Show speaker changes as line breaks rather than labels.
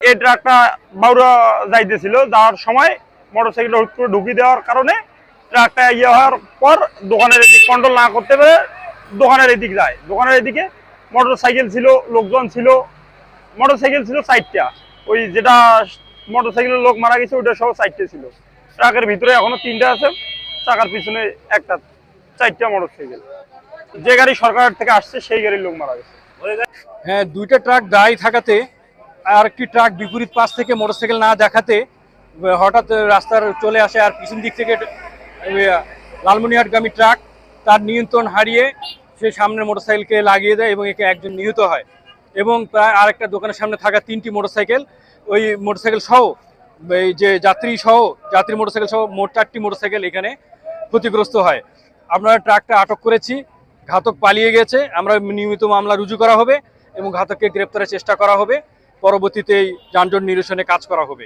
এই ট্রাকটা বাউরা যাইতেছিল, যাওয়ার সময় মোটরসাইকেলটা হুট করে ঢুকিয়ে দেওয়ার কারণে ট্রাকটা ইয়ে হওয়ার পর দোকানের এদিক কন্ট্রোল না করতে পেরে দোকানের এদিক যায়। দোকানের এদিকে মোটরসাইকেল ছিল, লোকজন ছিল। মোটরসাইকেল ছিল 4টা, ওই যেটা মোটরসাইকেলের লোক মারা গেছে ওইটা সহ 4টে ছিল। ট্রাকের ভিতরে এখনো 3টা আছে, চাকার পিছনে একটা, 4টা মোটরসাইকেল। যে গাড়ি সরকার থেকে আসছে সেই গাড়ির লোক মারা গেছে।
হ্যাঁ, 2টা ট্রাক দাঁড়িয়ে থাকাতে আর একটি ট্রাক বিপরীত পাশ থেকে মোটরসাইকেল না দেখাতে হঠাৎ রাস্তার চলে আসে, আর পিছন দিক থেকে লালমনিরহাটগামী ট্রাক তার নিয়ন্ত্রণ হারিয়ে সে সামনের মোটরসাইকেলকে লাগিয়ে দেয় এবং একে একজন নিহত হয়। এবং প্রায় আরেকটা দোকানের সামনে থাকা 3টি মোটরসাইকেল, ওই মোটরসাইকেল সহ এই যে যাত্রী মোটরসাইকেল সহ মোট 4টি মোটরসাইকেল এখানে ক্ষতিগ্রস্ত হয়। আমরা ট্রাকটা আটক করেছি, ঘাতক পালিয়ে গেছে। আমরা নিয়মিত মামলা রুজু করা হবে এবং ঘাতককে গ্রেপ্তারের চেষ্টা করা হবে। পরবর্তীতে এই যানজট নিরসনে কাজ করা হবে।